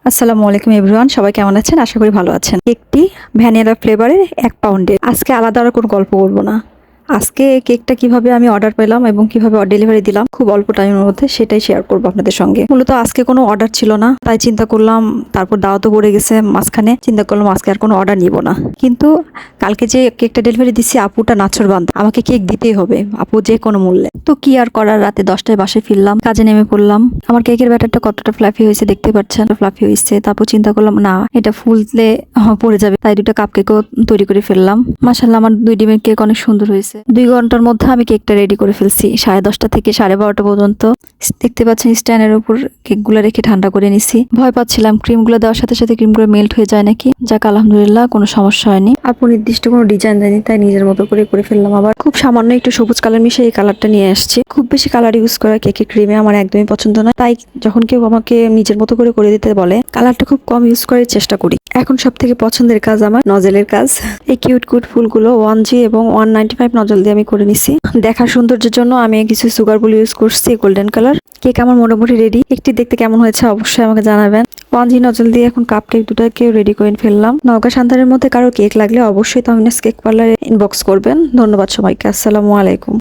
আসসালামু আলাইকুম এভরিওয়ান, সবাই কেমন আছেন? আশা করি ভালো আছেন। কেকটি ভ্যানিলা ফ্লেভারের 1 পাউন্ডের। আজকে আলাদা আর কোনো গল্প করব না। আজকে কেকটা কিভাবে আমি অর্ডার পেলাম এবং কিভাবে ডেলিভারি দিলাম খুব অল্প টাইমের মধ্যে, সেটাই শেয়ার করবো আপনাদের সঙ্গে। মূলত আজকে কোনো অর্ডার ছিল না, তাই চিন্তা করলাম, তারপর দাওয়াতও পড়ে গেছে মাঝখানে, চিন্তা করলাম আজকে আর কোনো অর্ডার নিব না। কিন্তু কালকে যে কেকটা ডেলিভারি দিচ্ছি, আপুটা নাছোড়বান্দা, আমাকে কেক দিতেই হবে আপু, যে কোনো মূল্যে। তো কি আর করার, রাতে 10টায় বাসায় ফিরলাম, কাজে নেমে পড়লাম। আমার কেকের ব্যাটারটা কতটা ফ্লাফি হয়েছে দেখতে পাচ্ছেন, ফ্লাফি হয়েছে। তারপর চিন্তা করলাম না, এটা ফুললে পড়ে যাবে, তাই 2টা কাপ কেকও তৈরি করে ফেললাম। মাশাআল্লাহ, আমার 2 ডিমের কেক অনেক সুন্দর হয়েছে। 2 ঘন্টার মধ্যে আমি কেকটা রেডি করে ফেলছি। 10:30 থেকে 12:30 পর্যন্ত দেখতে পাচ্ছেন স্ট্যান্ডের উপর কেকগুলো রেখে ঠান্ডা করে নিছি। ভয় পাচ্ছিলাম ক্রিমগুলো দেওয়ার সাথে সাথে ক্রিমগুলো মেল্ট হয়ে যায় নাকি। যাক, আলহামদুলিল্লাহ কোনো সমস্যা হয়নি। আপু নির্দিষ্ট কোনো ডিজাইন দেয়নি, তাই নিজের মতো করে ফেললাম। আবার খুব সামান্য একটু সবুজ কালার মিশিয়ে এই কালারটা নিয়ে আসছি। খুব বেশি কালার ইউজ করা কেকের ক্রিমে আমার একদমই পছন্দ নয়, তাই যখন কেউ আমাকে নিজের মতো করে দিতে বলে, কালারটা খুব কম ইউজ করার চেষ্টা করি। এখন সব থেকে পছন্দের কাজ আমার নজেলের কাজ। এই কিউট ফুলগুলো 1G এবং 195 নজল দিয়ে আমি করে নিছি। দেখার সৌন্দর্যের জন্য আমি কিছু সুগার বল ইউজ করছি, গোল্ডেন কালার। কেক আমার মোটামুটি রেডি। একটি দেখতে কেমন হয়েছে অবশ্যই আমাকে জানাবেন। 1G নজল দিয়ে এখন কাপ কেক দুটাকেও রেডি করে ফেললাম। নওগাঁ সান্তারের মধ্যে কারো কেক লাগলে অবশ্যই তাহমিনাস কেক পার্লারে ইনবক্স করবেন। ধন্যবাদ সবাইকে। আসসালামু আলাইকুম।